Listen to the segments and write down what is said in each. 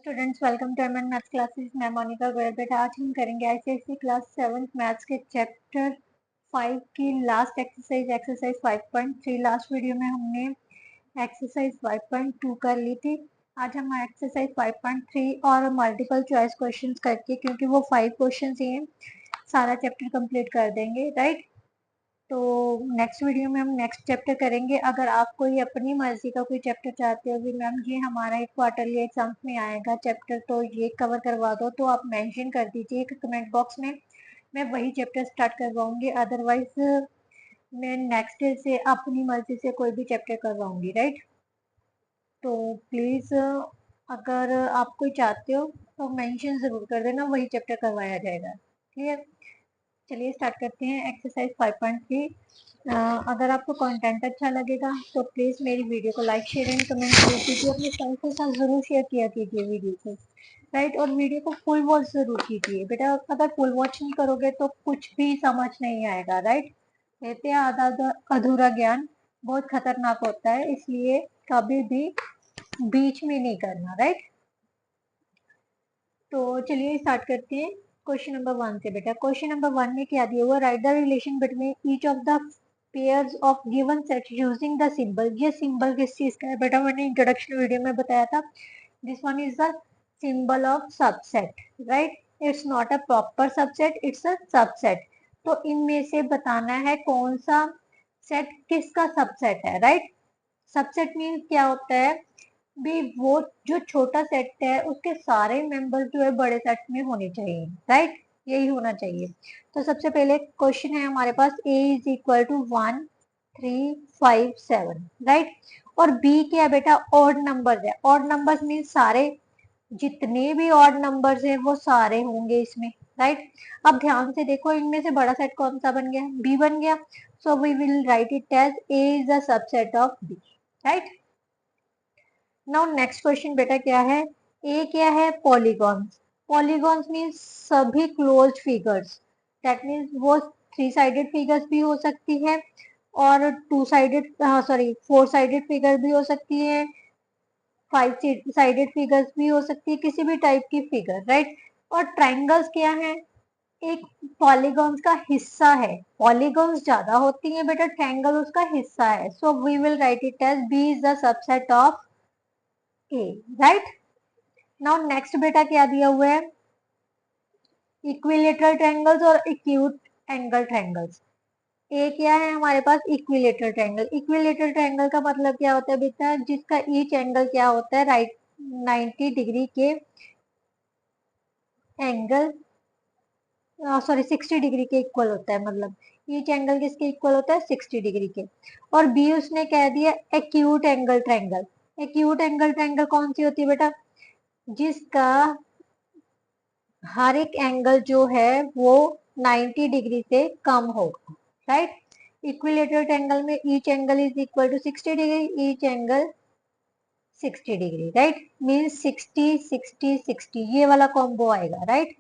Students welcome to MN maths classes. मैं मोनिका गोयल। बेटा आज हम करेंगे आईसीएसई क्लास 7 मैथ्स के चैप्टर 5 की लास्ट एक्सरसाइज 5.3। लास्ट वीडियो में हमने एक्सरसाइज 5.2 कर ली थी। आज हम एक्सरसाइज 5.3 और मल्टीपल चॉइस क्वेश्चंस करके, क्योंकि वो 5 क्वेश्चंस ही हैं, सारा चैप्टर कंप्लीट कर देंगे। राइट, तो नेक्स्ट वीडियो में हम नेक्स्ट चैप्टर करेंगे। अगर आप कोई अपनी मर्जी का कोई चैप्टर चाहते हो कि मैम ये हमारा एक क्वार्टरली एग्जाम्स में आएगा चैप्टर, तो ये कवर करवा दो, तो आप मेंशन कर दीजिए कमेंट बॉक्स में, मैं वही चैप्टर स्टार्ट करवाऊंगी। अदरवाइज मैं नेक्स्ट डे से अपनी मर्जी से कोई भी चैप्टर करवाऊंगी। राइट, तो प्लीज़ अगर आप कोई चाहते हो तो मेंशन ज़रूर कर देना, वही चैप्टर करवाया जाएगा। क्लियर? चलिए स्टार्ट करते हैं एक्सरसाइज 5.3। अगर आपको कंटेंट अच्छा लगेगा तो प्लीज़ मेरी वीडियो को लाइक शेयर एंड कमेंट जरूर कीजिए। अपने फ्रेंड्स के साथ ज़रूर शेयर किया कीजिए वीडियो को। राइट, और वीडियो को फुल वॉच ज़रूर कीजिए बेटा। अगर फुल वॉच नहीं करोगे तो कुछ भी समझ नहीं आएगा। राइट, कहते हैं आधा अधूरा ज्ञान बहुत खतरनाक होता है, इसलिए कभी भी बीच में नहीं करना। राइट, तो चलिए स्टार्ट करते हैं क्वेश्चन नंबर 1 से। बेटा क्वेश्चन नंबर 1 में क्या दिया हुआ? Right the relation between each of the pairs of given set using the symbol. ये सिंबल किस चीज का है बेटा? मैंने इंट्रोडक्शन वीडियो में बताया था, this one is the symbol of subset. Right, it's not a proper subset, it's a subset. तो इनमें से बताना है कौन सा सेट किसका सबसेट है। राइट, सबसेट मीन्स क्या होता है भी? वो जो छोटा सेट है उसके सारे मेंबर्स जो है बड़े सेट में होने चाहिए। राइट, यही होना चाहिए। तो सबसे पहले क्वेश्चन है हमारे पास a is equal to 1 3 5 7। Right, और b क्या है बेटा? ऑड नंबर्स है। ऑड नंबर्स मीन सारे जितने भी ऑड नंबर्स है वो सारे होंगे इसमें। राइट, अब ध्यान से देखो, इनमें से बड़ा सेट कौन सा बन गया? b बन गया। So we will write it as a is the subset of b। Right, now next question बेटा क्या है? ए क्या है? पॉलीगॉन्स। पॉलीगॉन्स मीन्स सभी क्लोज्ड फिगर्स। दैट मीन्स वो 3 साइडेड फिगर्स भी हो सकती है और 2 साइडेड सॉरी 4 साइडेड फिगर भी हो सकती है, 5 साइडेड फिगर्स भी हो सकती है, किसी भी टाइप की फिगर। राइट, और ट्राइंगल्स क्या है? एक पॉलीगॉन्स का हिस्सा है। पॉलीगॉन्स ज्यादा होती है बेटा, ट्रायंगल उसका हिस्सा है। So we will write it as B is the subset of A. Right, now next बेटा क्या दिया हुआ है? इक्विलेटरल ट्रायंगल्स और एक्यूट एंगल ट्रायंगल्स। ए क्या है हमारे पास? Equilateral triangle. इक्विलेटरल ट्रायंगल का मतलब क्या होता है बेटा? जिसका ईच एंगल क्या होता है? राइट 90 डिग्री के एंगल, सॉरी 60 डिग्री के इक्वल होता है। मतलब ईच एंगल किसके इक्वल होता है? 60 डिग्री के। और बी उसने कह दिया acute angle triangle. Acute angle triangle कौन सी होती है बेटा? जिसका हर एक एंगल जो है वो 90 डिग्री से कम होगा। राइट, इक्विलेटरल ट्रायंगल में each angle is equal to 60 degree, each angle 60 degree. Right, means 60 60 60 ये वाला कॉम्बो आएगा। राइट,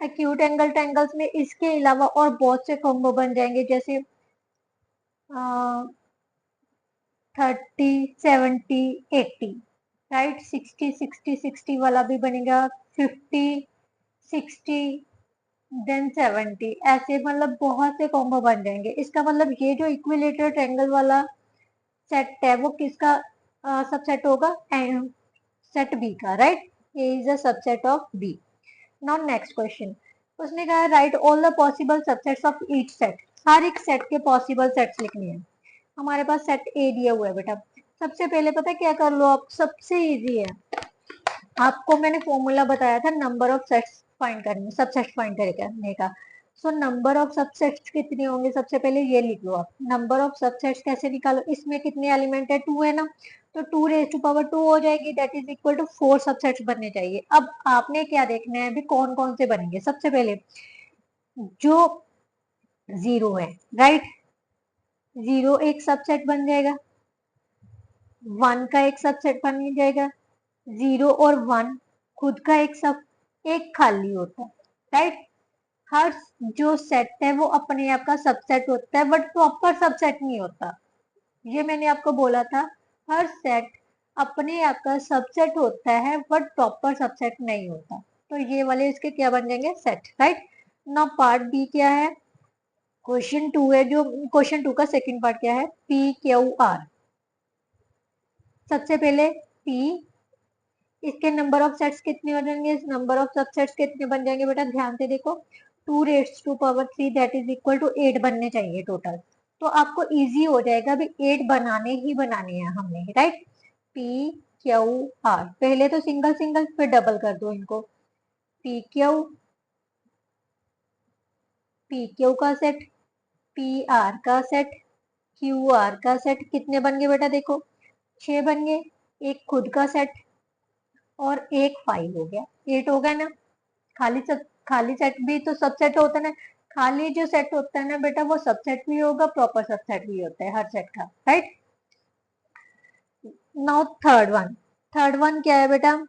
एक्यूट एंगल ट्रायंगल्स में इसके अलावा और बहुत से कॉम्बो बन जाएंगे, जैसे 30 70 80। राइट, 60 60 60 वाला भी बनेगा, 50 60 देन 70, ऐसे मतलब बहुत से कॉम्बो बन जाएंगे। इसका मतलब ये जो इक्विलेटरल ट्रायंगल वाला सेट है वो किसका सबसेट होगा? सेट बी का। Right, A is a subset of B. Now next question, उसने कहा right all the possible subsets of each set. हर एक सेट के पॉसिबल सेट्स लिखने हैं। हमारे पास सेट ए दिया हुआ है बेटा। सबसे पहले पता क्या कर लो आप? सबसे इजी है, आपको मैंने फॉर्मूला बताया था नंबर ऑफ सेट्स फाइंड करने, सबसेट फाइंड करने का। सो नंबर ऑफ सबसेट्स कितने होंगे? सबसे पहले ये लिख लो आप। नंबर ऑफ सबसेट्स कैसे निकालो? इसमें कितने एलिमेंट है? 2 है ना, तो 2 रेज टू पावर 2 हो जाएगी, that is equal to 4 subsets बनने चाहिए। अब आपने क्या देखना है अभी? कौन कौन से बनेंगे? सबसे पहले जो 0 है। राइट, 0 एक सबसेट बन जाएगा, 1 का एक सबसेट बन जाएगा, 0 और 1 खुद का एक खाली होता है। राइट, हर जो सेट है वो अपने आप का सबसेट होता है, बट प्रॉपर सबसेट नहीं होता। ये मैंने आपको बोला था, हर सेट अपने आप का सबसेट होता है बट प्रॉपर सबसेट नहीं होता, तो ये वाले इसके क्या बन जाएंगे, set, right. Now part B क्या है, क्वेश्चन टू है, जो क्वेश्चन टू का सेकंड पार्ट क्या है, पी क्यू आर। सबसे पहले पी, इसके नंबर ऑफ सेट्स कितने बन जाएंगे, नंबर ऑफ सबसेट्स कितने बन जाएंगे बेटा, ध्यान से देखो, 2 raised to power 3 that is equal to 8 बनने चाहिए टोटल। तो आपको इजी हो जाएगा भी, 8 बनाने ही बनाने हैं हमने, राइट। पी क्यू आर, पहले तो सिंगल सिंगल फिर डबल कर दो इनको, पी क्यू का सेट, पी आर का सेट, क्यू आर का सेट, कितने बन गए बेटा, देखो 6 बन गए, एक खुद का सेट और एक 5 हो गया, 8 हो गया ना। खाली सेट भी तो सबसेट होता है ना, खाली जो सेट होता है ना बेटा वो सबसेट भी होगा, प्रॉपर सबसेट भी होता है हर सेट का, राइट। नाउ थर्ड वन क्या है बेटा,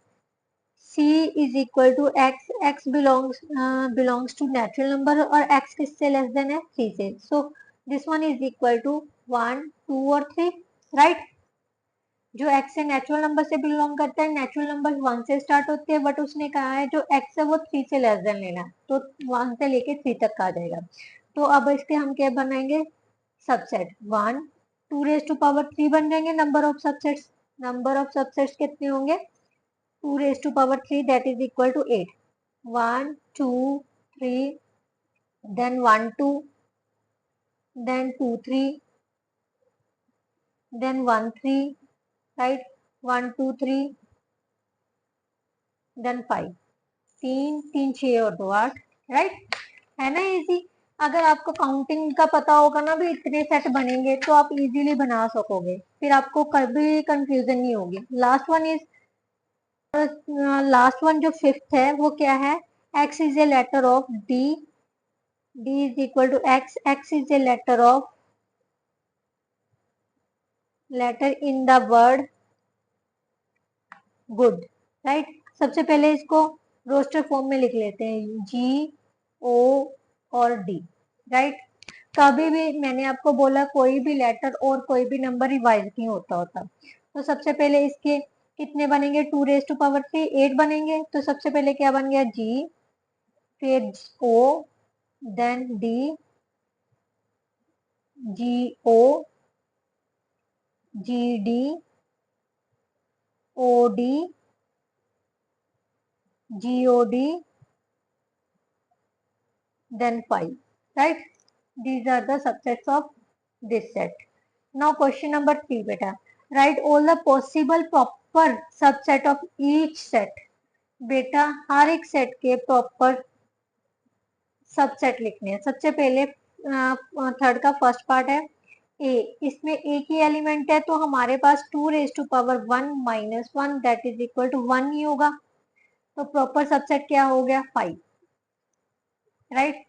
c is equal to X, X belongs to natural number और x किससे लेस देन है, 3 से, so this one is equal to 1 2 और 3, राइट। जो x है नेचुरल नंबर से बिलोंग करता है, नेचुरल नंबर 1 से स्टार्ट होते हैं, बट उसने कहा है जो x है वो 3 से लेस देन लेना, तो 1 से लेके 3 तक का आ जाएगा। तो अब इसके हम क्या बनाएंगे, सबसेट 1 2 raised to power 3 बन जाएंगे नंबर ऑफ सबसेट्स कितने होंगे, 2 raised to power 3 that is equal to 8, 1 2 3, then 1 2, then 2 3, then 1 3, right, 1 2 3, then 5, 3 3 6 और 2 8, राइट, है ना इजी। अगर आपको काउंटिंग का पता होगा ना भी इतने सेट बनेंगे तो आप इजीली बना सकोगे, फिर आपको कभी कंफ्यूजन नहीं होगी। लास्ट वन जो फिफ्थ है वो क्या है, x is a letter of d, d is equal to x, x is a letter in the word good, right. सबसे पहले इसको रोस्टर फॉर्म में लिख लेते हैं, G O और D, राइट। कभी भी मैंने आपको बोला कोई भी लेटर और कोई भी नंबर रिवाइज नहीं होता। तो सबसे पहले इसके कितने बनेंगे, 2 raised to power 3 8 बनेंगे, तो सबसे पहले क्या बन गया, G, फिर O, then D, GO, GD, OD, GOD, then 5, right. These are the subsets of this set. Now question number 3 beta, write all the possible proper subset of each set। बेटा हर एक सेट के proper subset लिखने हैं। सबसे पहले third का first part है ए, इसमें एक ही एलिमेंट है तो हमारे पास 2 raised to power 1 minus 1 that is equal to 1 ही होगा, तो प्रॉपर सबसेट क्या हो गया, 5, राइट।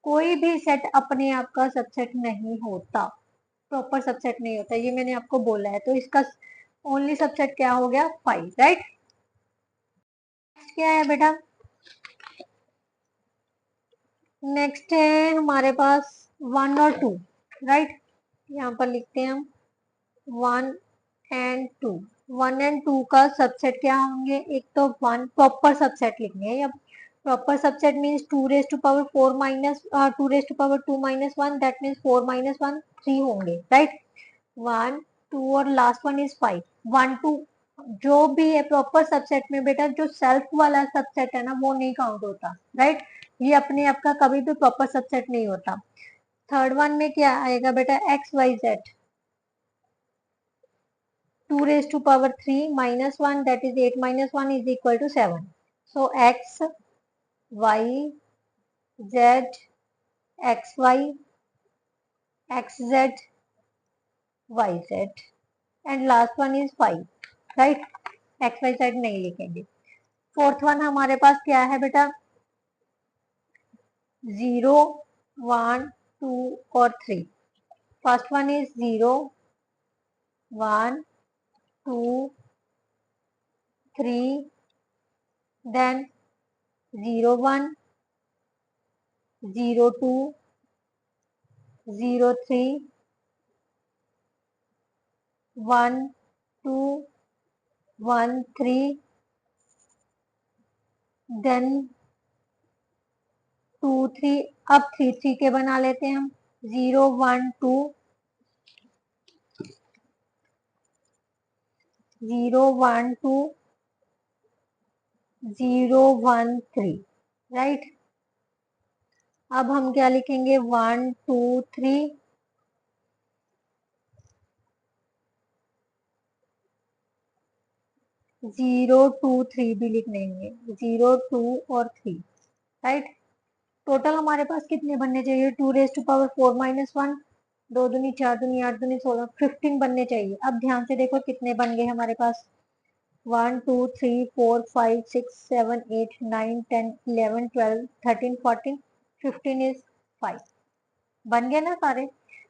कोई भी सेट अपने आप का सबसेट नहीं होता, प्रॉपर सबसेट नहीं होता, ये मैंने आपको बोला है, तो इसका ओनली सबसेट क्या हो गया, 5, राइट। क्या है बेटा, नेक्स्ट है हमारे पास 1 और 2, राइट। यहाँ पर लिखते हैं हम 1 एंड 2, 1 एंड 2 का सबसेट क्या होंगे, एक तो 1 प्रॉपर सबसेट लिखने हैं। Proper subset means 2 raised to power 2 minus 1 that means 4 minus 1 3 होंगे, राइट। 1 2 और लास्ट वन इज 5, 1 2 जो भी है प्रॉपर सबसेट में बेटा, जो सेल्फ वाला सबसेट है ना वो नहीं काउंट होता, राइट। ये अपने आप का कभी भी प्रॉपर सबसेट नहीं होता। थर्ड वन में क्या आएगा बेटा, XYZ, 2 raised to power 3 minus 1 that is 8 minus 1 is equal to 7. So X, Y, Z, XY, XZ, YZ and last one is 5, right? XYZ नहीं लिखेंगे। फोर्थ वन हमारे पास क्या है बेटा, 0 1 2 और 3। First one is 0 1 2 3, then 0 1 0 2 0 3 1 2 1 3, then 2 3, अब 3 3 के बना लेते हैं हम, 0 1 2, 0 1 2, 0 1 3, राइट। अब हम क्या लिखेंगे, 1 2 3, 0 2 3 भी लिख लेंगे, 0 2 और 3, राइट। टोटल हमारे पास कितने बनने चाहिए, 2⁻⁴ - 1, 2 दूनी 4 दूनी 8 दूनी 16, 15 बनने चाहिए। अब ध्यान से देखो कितने बन गए हमारे पास, 1 2 3 4 5 6 7 8 9 10 11 12 13 14 15 इज 5, बन गए ना सारे।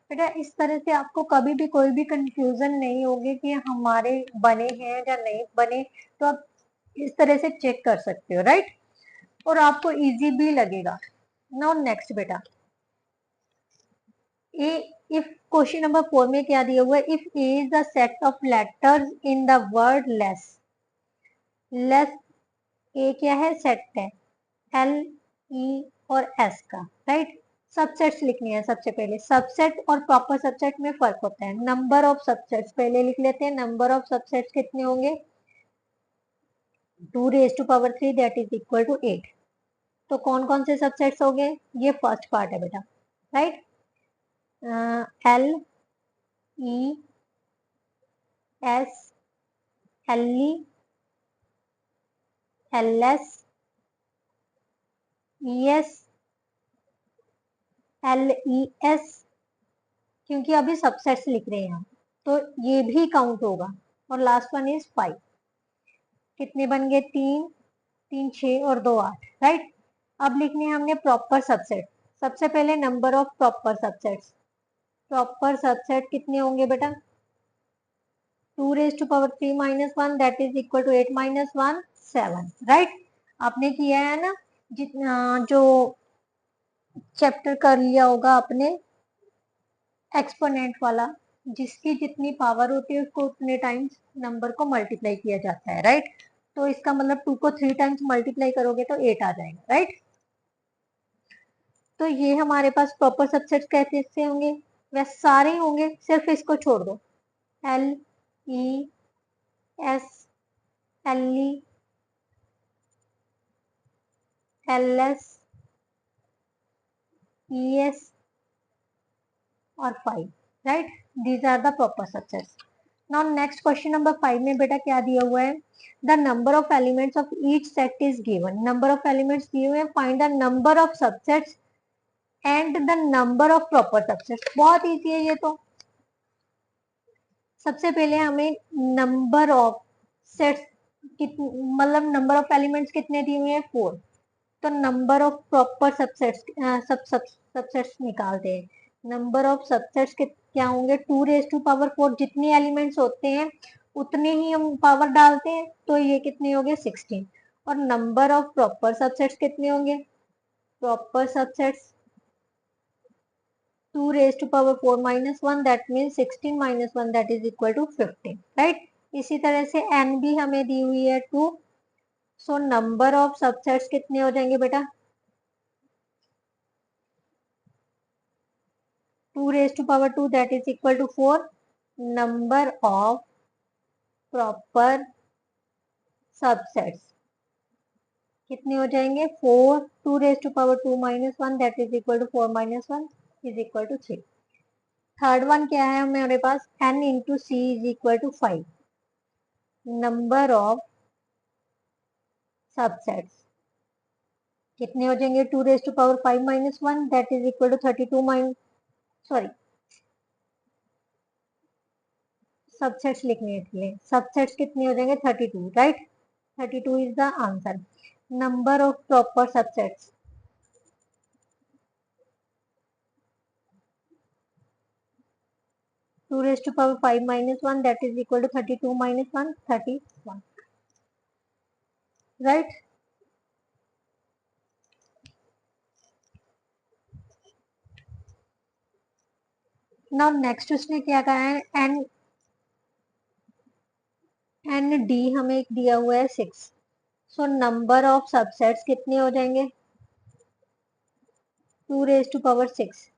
बेटा इस तरह से आपको कभी भी कोई भी कंफ्यूजन नहीं होगी कि हमारे बने हैं या नहीं बने, तो आप इस तरह से चेक कर सकते हो, राइट, और आपको इजी भी लगेगा। नाउ नेक्स्ट बेटा, ए, इफ क्वेश्चन नंबर 4 में क्या दिया हुआ है, if A is the set of letters in the word less, less A क्या है, सेट है एल ई और एस का, राइट। सबसेट्स लिखनी है सबसे पहले, सबसेट और प्रॉपर सबसेट में फर्क होता है। नंबर ऑफ सबसेट्स पहले लिख लेते हैं, नंबर ऑफ सबसेट्स कितने होंगे, 2⁻³ दैट इज इक्वल टू 8। तो कौन कौन से सबसेट्स हो गए, ये फर्स्ट पार्ट है बेटा, right, L E S L E L S E S L E S, क्योंकि अभी सबसेट्स लिख रहे हैं हम, तो ये भी काउंट होगा। और लास्ट वन इज 5, कितने बन गए, 3 3 6 और 2 8, राइट। अब लिखने हैं हमने प्रॉपर सबसेट। सबसे पहले number of proper subsets, proper subset कितने होंगे बेटा, 2⁻³ - 1 that is equal to 8 - 1 7, right. आपने किया है ना, जितना जो चैप्टर कर लिया होगा आपने एक्सपोनेंट वाला, जिसकी जितनी पावर होती है उसको उतने टाइम्स नंबर को मल्टीप्लाई किया जाता है, राइट। तो इसका मतलब 2 को 3 टाइम्स मल्टीप्लाई करोगे तो 8 आ जाएगा, राइट। तो ये हमारे पास प्रॉपर सबसेट्स कैसे से होंगे, वैसे सारे होंगे, सिर्फ इसको छोड़ दो, L E S L E L S E S और 5, right, these are the proper subsets. Now next question number 5 में बेटा क्या दिया हुआ है, the number of elements of each set is given, number of elements दिए हुए हैं, find the number of subsets and the number of proper subsets. बहुत इजी है ये तो। सबसे पहले हमें नंबर ऑफ सेट्स मतलब नंबर ऑफ एलिमेंट्स कितने दिए हुए हैं, 4, तो number of proper subsets subsets निकालते हैं। नंबर ऑफ सबसेट्स क्या होंगे, 2⁻⁴, जितने एलिमेंट्स होते हैं उतने ही हम पावर डालते हैं, तो ये कितने हो गए, 16। और नंबर ऑफ प्रॉपर सबसेट्स कितने होंगे, proper subsets 2⁻⁴ - 1 that means 16 - 1 that is equal to 15, right। इसी तरह से n भी हमें दी हुई है 2, सो नंबर ऑफ सबसेट्स कितने हो जाएंगे बेटा, 2⁻² that is equal to 4, number of proper subsets कितने हो जाएंगे, 4 2⁻² - 1 that is equal to 4 - 1 is equal to 3। Third one क्या है हमारे पास, n into c is equal to 5, number of subsets कितने हो जाएंगे, 2⁻⁵ - 1 that is equal to 32 minus, sorry subsets लिखने के लिए, सबसेट्स कितने हो जाएंगे, 32, right, 32 is the answer. Number of proper subsets 2⁵ - 1 that is equal to 32 - 1 31, right. Now next उसने क्या कहा है, एन एन डी हमें एक दिया हुआ है 6। सो नंबर ऑफ सबसेट्स कितने हो जाएंगे? 2 raise to power 6।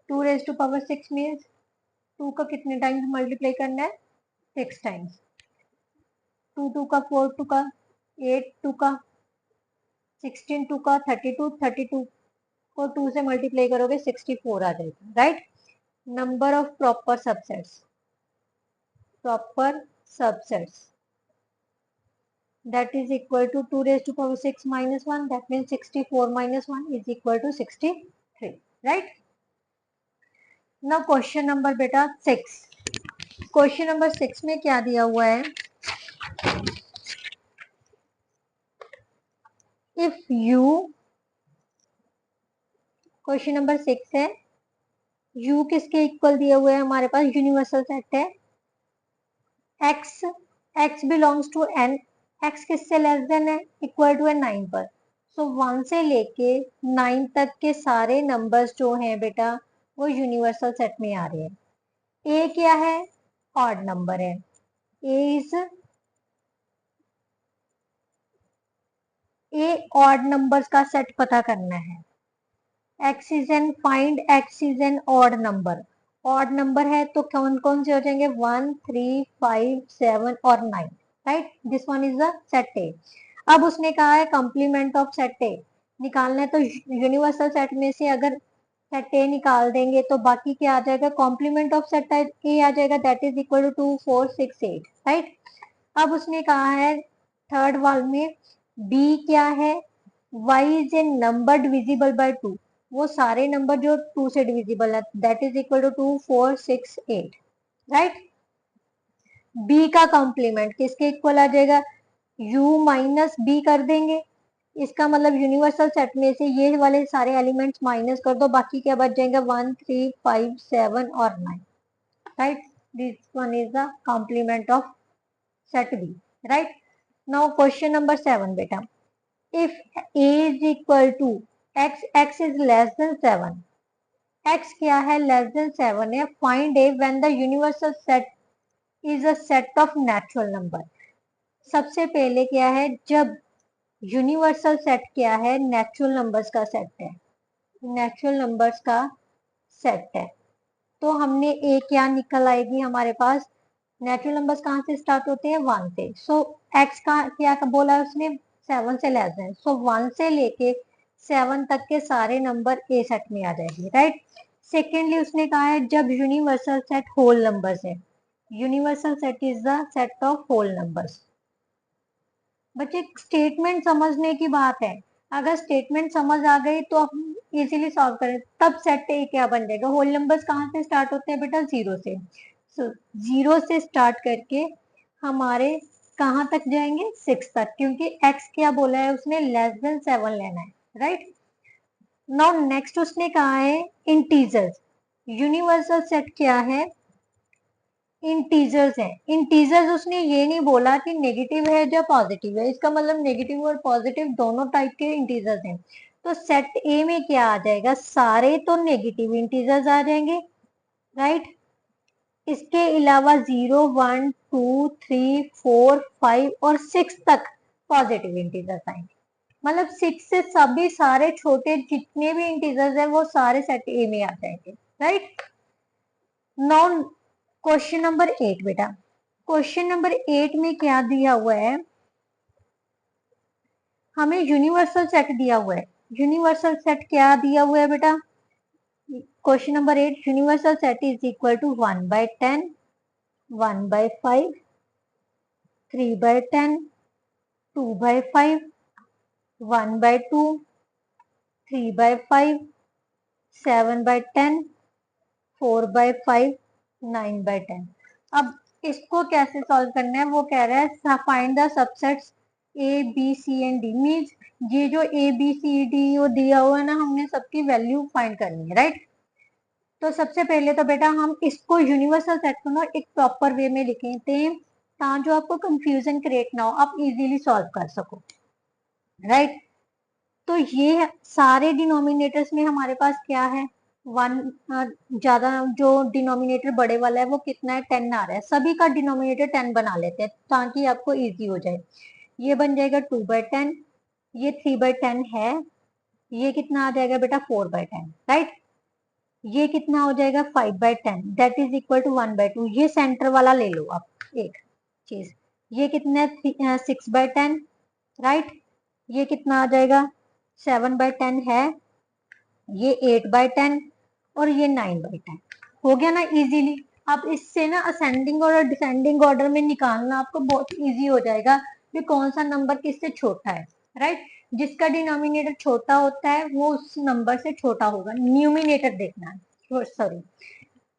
2 raise to power 6 means 2 का कितने टाइम्स मल्टीप्लाई करना है? 6 टाइम्स। 2 टू का 4 टू का 8 टू का 16 टू का 32 32 को 2 से मल्टीप्लाई करोगे 64 आ जाएगा, right. Number of proper subsets that is equal to 2 raised to power 6 minus 1, that means 64 minus 1 is equal to 63, right? Now question number बेटा 6। क्वेश्चन नंबर 6 में क्या दिया हुआ है? इफ u, क्वेश्चन नंबर 6 है, u किसके इक्वल दिया हुआ है? हमारे पास यूनिवर्सल सेट है x belongs to n, x किससे लेस देन है? इक्वल टू है 9 पर। सो 1 से लेके 9 तक के सारे नंबर्स जो हैं बेटा वो यूनिवर्सल सेट में आ रहे हैं। a क्या है? ऑड नंबर है। ए ऑड नंबर्स का सेट पता करना है। Find x is an odd number. Odd number है तो कौन कौन से हो जाएंगे? 1 3 5 7 और 9, right. This one is the set ए। अब उसने कहा है कॉम्प्लीमेंट ऑफ सेट ए निकालना है, तो यूनिवर्सल सेट में से अगर सेट ए निकाल देंगे तो बाकी क्या आ जाएगा? कॉम्प्लीमेंट ऑफ सेट ए आ जाएगा, that is equal to 2 4 6 8, right. अब उसने कहा है थर्ड वाल में बी क्या है? y is a number divisible by 2, वो सारे नंबर जो 2 से डिविजिबल है, that is equal to 2 4 6 8, right. b का कॉम्प्लीमेंट किसके इक्वल आ जाएगा? u माइनस बी कर देंगे, इसका मतलब यूनिवर्सल सेट में से ये वाले सारे एलिमेंट्स माइनस कर दो, बाकी क्या बच जाएगा? 1 3 5 7 और 9, right. This one is the complement of set b, right. Now question number 7 बेटा, if a is equal to x is less than 7, x क्या है? less than 7 है। find a when the universal set is a set of natural number। सबसे पहले क्या है? जब universal set क्या है? नेचुरल नंबर्स का सेट है, नेचुरल नंबर्स का सेट है। तो हमने a क्या निकल आएगी हमारे पास? नेचुरल नंबर्स कहाँ से स्टार्ट होते हैं? 1 से। सो x का क्या बोला उसने? 7 से लेस देन। सो 1 से लेके 7 तक के सारे नंबर ए सेट में आ जाएंगे, राइट। सेकेंडली उसने कहा है जब यूनिवर्सल सेट होल नंबर्स है, universal set is the set of whole numbers. बच्चे स्टेटमेंट समझने की बात है, अगर स्टेटमेंट समझ आ गई तो हम इजीली सॉल्व करें। तब सेट ए क्या बन जाएगा? होल नंबर्स कहाँ से स्टार्ट होते हैं बेटा? 0 से। सो 0 से स्टार्ट करके हमारे कहाँ तक जाएंगे? 6 तक, क्योंकि x क्या बोला है उसने? लेस देन 7 लेना है, राइट। नाउ नेक्स्ट उसने कहा है इंटीजर्स। यूनिवर्सल सेट क्या है? इंटीजर्स है। इंटीजर्स उसने ये नहीं बोला कि नेगेटिव है या पॉजिटिव है, इसका मतलब नेगेटिव और पॉजिटिव दोनों टाइप के इंटीजर्स हैं। तो सेट ए में क्या आ जाएगा? सारे तो नेगेटिव इंटीजर्स आ जाएंगे, राइट। इसके अलावा 0 1 2 3 4 5 और 6 तक पॉजिटिव इंटीजर्स आएंगे। मतलब 6 से सभी सारे छोटे जितने भी इंटीजर्स हैं वो सारे सेट ए में आ जाएंगे, राइट। नाउ क्वेश्चन नंबर 8 बेटा, क्वेश्चन नंबर 8 में क्या दिया हुआ है? हमें यूनिवर्सल सेट दिया हुआ है। यूनिवर्सल सेट क्या दिया हुआ है बेटा? Question number 8, universal set is equal to 1/10, 1/5, 3/10, 2/5, 1/2, 3/5, 7/10, 4/5, 9/10। अब इसको कैसे सॉल्व करना है? वो कह रहा है find the subsets A B C and D. Means ये जो ए बी सी डी दिया हुआ है ना, हमने सबकी वैल्यू फाइंड करनी है, राइट। तो सबसे पहले तो बेटा हम इसको यूनिवर्सल सेट को ना एक प्रॉपर वे में लिखते हैं ताकि जो आपको कंफ्यूजन क्रिएट ना हो, आप इजीली सॉल्व कर सको, राइट। तो ये सारे डिनोमिनेटर्स में हमारे पास क्या है? वन ज्यादा, जो डिनोमिनेटर बड़े वाला है वो कितना है, 10 आ रहा है, सभी का डिनोमिनेटर 10 बना लेते हैं ताकि आपको इजी हो जाए। ये बन जाएगा 2/10, ये 3/10 है, ये कितना आ जाएगा बेटा 4/10, राइट। ये कितना हो जाएगा 5/10, दैट इज इक्वल टू 1/2। ये सेंटर वाला ले लो आप एक चीज। ये कितना 6/10, राइट। ये कितना आ जाएगा 7/10 है, ये 8/10 और ये 9/10। हो गया ना इजीली। अब इससे ना असेंडिंग और डिसेंडिंग ऑर्डर में निकालना आपको बहुत इजी हो जाएगा कि कौन सा नंबर किससे छोटा है, राइट। जिसका डिनोमिनेटर छोटा होता है वो उस नंबर से छोटा होगा। न्यूमिनेटर देखना है, सॉरी।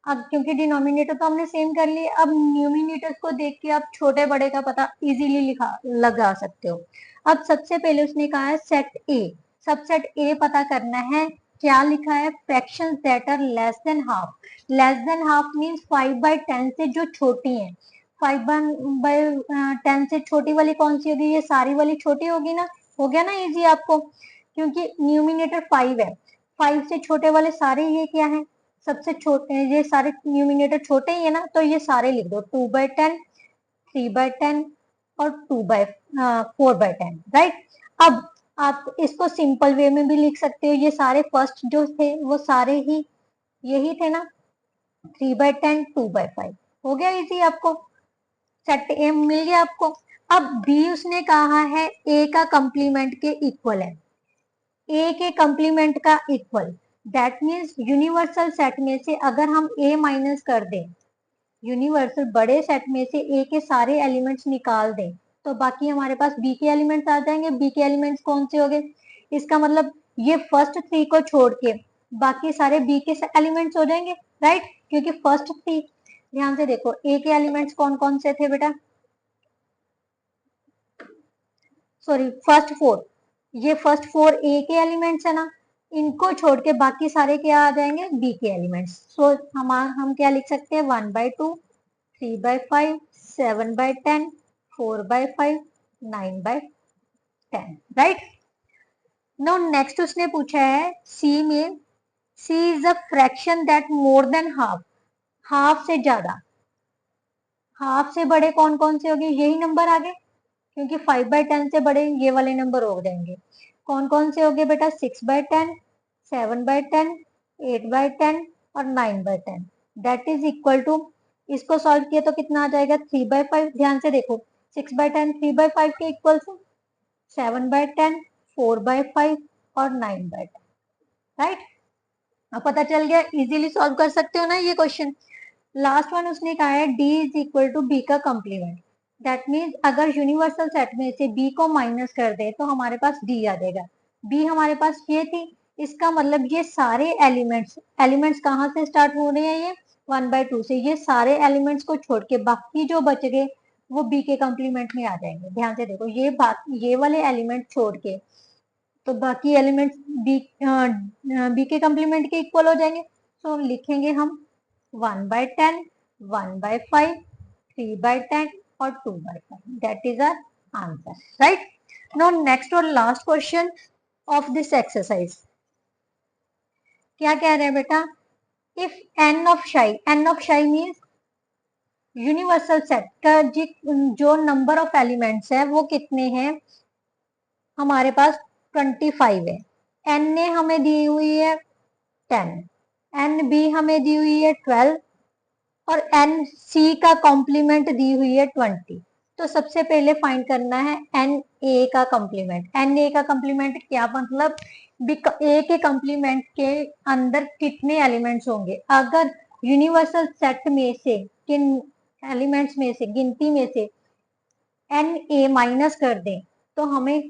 अब क्योंकि डिनोमिनेटर तो हमने सेम कर लिया, अब न्यूमिनेटर को देख के आप छोटे बड़े का पता इजीली लगा सकते हो। अब सबसे पहले उसने कहा है सेट ए, सबसेट ए पता करना है। क्या लिखा है, fractions that are less than half. Less than half means 5/10 से जो छोटी है। 5/10 से छोटी वाली कौन सी होगी, ये सारी वाली छोटी होगी ना। हो गया ना इजी आपको, क्योंकि न्यूमिनेटर 5 है, 5 से छोटे वाले सारे ये क्या है, सबसे छोटे, ये सारे न्यूमिनेटर छोटे ही है ना, तो ये सारे लिख दो 2/10, 3/10 और 4/10, राइट। अब आप इसको सिंपल वे में भी लिख सकते हो, ये सारे फर्स्ट जो थे वो सारे ही यही थे ना, 3/10, 2/5। हो गया इजी आपको, सेट ए मिल गया आपको। अब बी उसने कहा है ए का कंप्लीमेंट के इक्वल है, ए के कंप्लीमेंट का equal, that means universal set में से अगर हम ए माइनस कर दें, यूनिवर्सल बड़े सेट में से ए के सारे एलिमेंट्स निकाल दें, तो बाकी हमारे पास बी के एलिमेंट्स आ जाएंगे। बी के एलिमेंट्स कौन से हो गए, इसका मतलब ये फर्स्ट 3 को छोड़ के बाकी सारे बी के एलिमेंट्स हो जाएंगे, राइट। क्योंकि फर्स्ट 3, ध्यान से देखो ए के एलिमेंट्स कौन कौन से थे बेटा, सॉरी फर्स्ट 4, ये फर्स्ट 4 ए के एलिमेंट्स है ना, इनको छोड़ के बाकी सारे क्या आ जाएंगे, बी के एलिमेंट्स। सो हम क्या लिख सकते हैं, 1/2, 3/5, 7/10, 4/5, 9/10, राइट। नो नेक्स्ट उसने पूछा है सी में, C is a fraction that more than half, half से ज्यादा, हाफ से बड़े कौन कौन से होंगे, यही नंबर आगे, क्योंकि 5/10 से बड़े ये वाले नंबर हो जाएंगे। कौन कौन से हो गए बेटा, 6/10, 7/10, 8/10 और 9/10, दैट इज इक्वल टू, इसको सॉल्व किया तो कितना आ जाएगा 3/5। ध्यान से देखो 6/10 3/5 के इक्वल से, 7/10 4/5 और 9/10, राइट। अब पता चल गया, इजीली सॉल्व कर सकते हो ना ये क्वेश्चन। लास्ट वन उसने कहा है D is equal to B का कॉम्प्लीमेंट, दैट मीन्स अगर यूनिवर्सल सेट में से बी को माइनस कर दे तो हमारे पास डी आ जाएगा। बी हमारे पास ये थी, इसका मतलब ये सारे एलिमेंट्स, एलिमेंट्स कहाँ से स्टार्ट हो रहे हैं, ये 1/2 से, ये सारे एलिमेंट्स को छोड़ के बाकी जो बच गए वो बी के कॉम्प्लीमेंट में आ जाएंगे। ध्यान से देखो ये वाले एलिमेंट छोड़ के तो बाकी एलिमेंट्स बी के कॉम्प्लीमेंट के इक्वल हो जाएंगे। तो लिखेंगे हम 1/10, 1/5, 3/10 और 2/5, that is our answer, right. Now next और last question of this exercise, क्या कह रहे हैं बेटा, if N of xi means universal set का जो नंबर ऑफ एलिमेंट्स है वो कितने हैं, हमारे पास 25 है। एन ने हमें दी हुई है 10, एन बी हमें दी हुई है 12 और एन सी का कॉम्प्लीमेंट दी हुई है 20। तो सबसे पहले फाइंड करना है एन ए का कॉम्प्लीमेंट। एन ए का कॉम्प्लीमेंट क्या मतलब, ए के कॉम्प्लीमेंट के अंदर कितने एलिमेंट्स होंगे। अगर यूनिवर्सल सेट में से किन एलिमेंट्स में से, गिनती में से एन ए माइनस कर दें तो हमें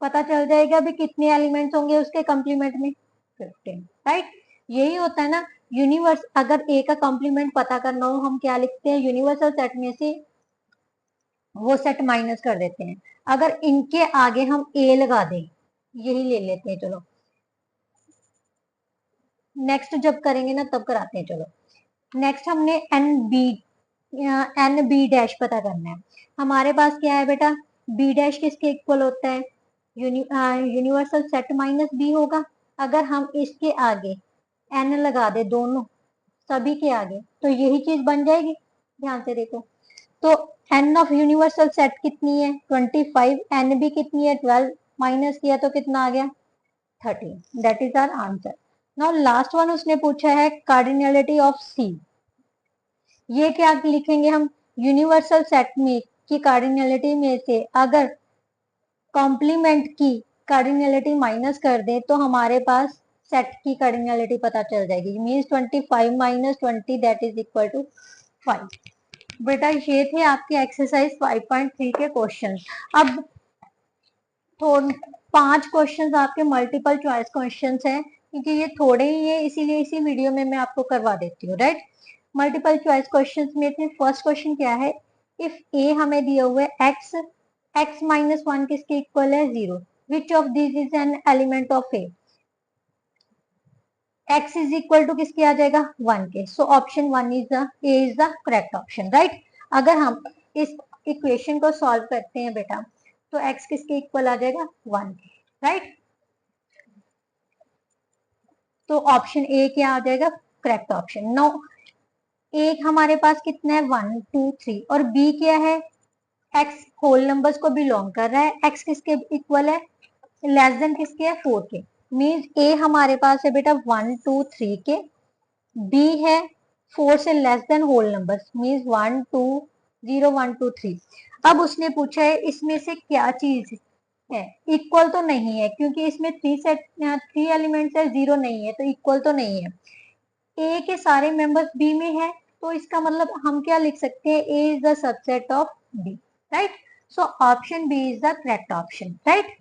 पता चल जाएगा भी कितने एलिमेंट्स होंगे उसके कॉम्प्लीमेंट में, 15, राइट। यही होता है ना यूनिवर्स, अगर ए का कॉम्प्लीमेंट पता करना हो हम क्या लिखते हैं, यूनिवर्सल सेट में से वो सेट माइनस कर देते हैं। अगर इनके आगे हम ए लगा दें, यही ले लेते हैं, चलो नेक्स्ट जब करेंगे ना तब कराते हैं। चलो नेक्स्ट हमने एन बी डैश पता करना है। हमारे पास क्या है बेटा, बी डैश किसके इक्वल होता है, यूनिवर्सल सेट माइनस बी होगा। अगर हम इसके आगे एन लगा दे दोनों सभी के आगे तो यही चीज बन जाएगी। ध्यान से देखो तो एन ऑफ यूनिवर्सल सेट कितनी है 25, एन भी कितनी है 12, माइनस किया तो कितना आ गया 13। That is our answer. Now last one उसने पूछा है कार्डिनलिटी ऑफ सी। ये क्या लिखेंगे हम, यूनिवर्सल सेट में की कार्डिनलिटी में से अगर कॉम्प्लीमेंट की कार्डिनलिटी माइनस कर दें तो हमारे पास सेट की कार्डिनलिटी पता चल जाएगी। Means 25 minus 20 that is equal to 5। बेटा ये थे आपके एक्सरसाइज 5.3 के क्वेश्चन। अब थोड़े 5 क्वेश्चन आपके मल्टीपल चॉइस क्वेश्चन हैं क्योंकि ये थोड़े ही है इसीलिए इसी वीडियो में मैं आपको करवा देती हूँ, राइट। मल्टीपल चॉइस क्वेश्चन में थे। फर्स्ट क्वेश्चन क्या है, इफ ए हमें दिया हुआ है एक्स, एक्स माइनस 1 किसके इक्वल है 0, which of this is an element of A, x is equal to किसके आ जाएगा 1 के। So option 1 is the A is the correct option, right. अगर हम इस इक्वेशन को सॉल्व करते हैं बेटा तो x किसके इक्वल आ जाएगा 1 के, राइट। तो ऑप्शन ए क्या आ जाएगा करेक्ट ऑप्शन। नो एक हमारे पास कितना है 1 2 3 और b क्या है x होल नंबर्स को बिलोंग कर रहा है, x किसके इक्वल है लेस देन किसके है 4 के। मीन्स a हमारे पास है बेटा 1 2 3 के, b है 4 से less than whole numbers means 1 2 0 1 2 3। अब उसने पूछा है इसमें से क्या चीज है, इक्वल तो नहीं है क्योंकि इसमें 3 एलिमेंट्स है, 0 नहीं है तो इक्वल तो नहीं है। ए के सारे मेंबर्स बी में है तो इसका मतलब हम क्या लिख सकते हैं A is the subset of B, right. So option B is the correct option, right.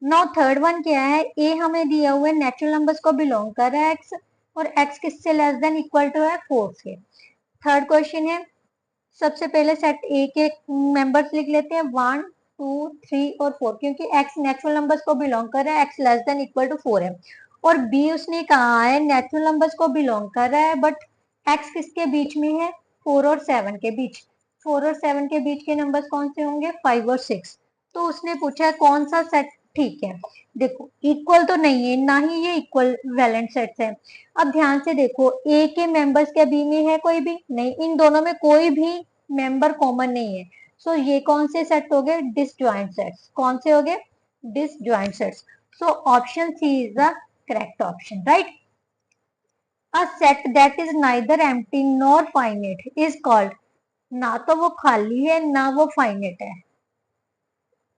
Now third one क्या है, ए हमें दिया हुआ है नेचुरल नंबर्स को बिलोंग कर रहा है एक्स और एक्स किससे लेस देन इक्वल टू है 4 से। थर्ड क्वेश्चन है सबसे पहले सेट ए के मेंबर्स लिख लेते हैं 1 2 3 और 4 क्योंकि x नेचुरल नंबर्स को बिलोंग कर रहा है, x less than equal to 4 है। और b उसने कहा है नेचुरल नंबर्स को बिलोंग कर रहा है बट x किसके बीच में है 4 और 7 के बीच। 4 और 7 के बीच के नंबर्स कौन से होंगे 5 और 6। तो उसने पूछा है कौन सा सेट ठीक है। देखो इक्वल तो नहीं है ना ही ये इक्वल वैलेंट सेट्स है। अब ध्यान से देखो ए के मेंबर्स क्या बी में है कोई भी नहीं, इन दोनों में कोई भी मेंबर कॉमन नहीं है। सो ये कौन से सेट हो गए डिसजॉइंट सेट्स, कौन से हो गए disjoint sets. So option C is the correct option, right. A set that is neither empty nor finite is called, ना तो वो खाली है ना वो फाइनाइट है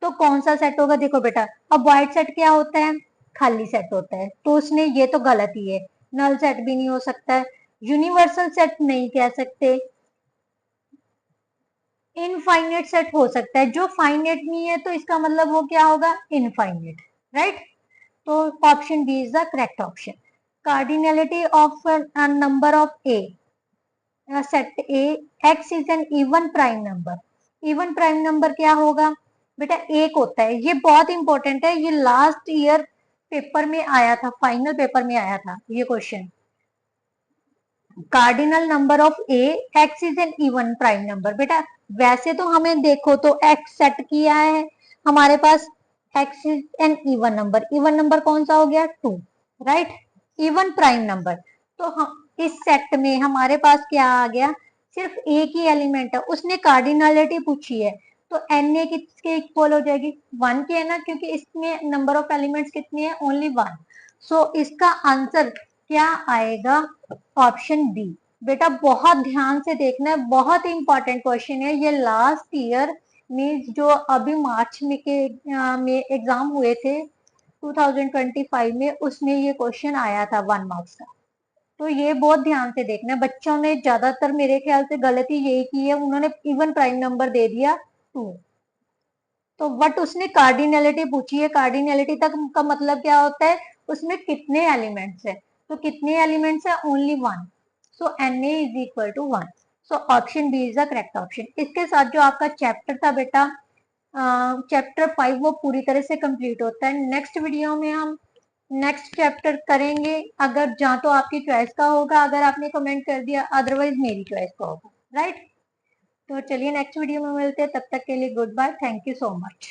तो कौन सा सेट होगा। देखो बेटा अब वाइड सेट क्या होता है खाली सेट होता है तो उसने ये तो गलत ही है, नल सेट भी नहीं हो सकता है, यूनिवर्सल सेट नहीं कह सकते, इनफाइनेट सेट हो सकता है। जो फाइनेट नहीं है तो इसका मतलब वो क्या होगा इनफाइनेट, राइट। तो option B is the correct option. Cardinality of number of a set A x is an even prime number. Even prime number क्या होगा बेटा एक होता है, ये बहुत इंपॉर्टेंट है, ये लास्ट ईयर पेपर में आया था, फाइनल पेपर में आया था ये question. Cardinal number of A x is an even prime number. बेटा वैसे तो हमें देखो तो एक्स सेट किया है हमारे पास, x is an even number, even number कौन सा हो गया 2, राइट। इवन प्राइम नंबर तो हम इस सेट में हमारे पास क्या आ गया सिर्फ एक ही एलिमेंट है, उसने कार्डिनलिटी पूछी है तो एन ए किसके इक्वल हो जाएगी 1 के है ना, क्योंकि इसमें नंबर ऑफ एलिमेंट्स कितने हैं ओनली 1। सो इसका आंसर क्या आएगा ऑप्शन बी। बेटा बहुत ध्यान से देखना है, बहुत इंपॉर्टेंट क्वेश्चन है ये, लास्ट ईयर में जो अभी मार्च में के में एग्जाम हुए थे 2025 में उसमें ये क्वेश्चन आया था 1 मार्क्स का। तो ये बहुत ध्यान से देखना है, बच्चों ने ज्यादातर मेरे ख्याल से गलती यही की है, उन्होंने इवन प्राइम नंबर दे दिया 2। तो वट उसने कार्डिनलिटी पूछी है, कार्डिनलिटी तक का मतलब क्या होता है उसमें कितने एलिमेंट्स है, तो कितने एलिमेंट्स है only 1। So n A is equal to 1। So option B is the correct option. इसके साथ जो आपका चैप्टर था बेटा चैप्टर 5 वो पूरी तरह से कंप्लीट होता है। नेक्स्ट वीडियो में हम नेक्स्ट चैप्टर करेंगे, अगर जहाँ तो आपकी चॉइस का होगा, अगर आपने कमेंट कर दिया अदरवाइज मेरी चॉइस का होगा, राइट। तो चलिए नेक्स्ट वीडियो में मिलते हैं, तब तक के लिए goodbye, thank you so much.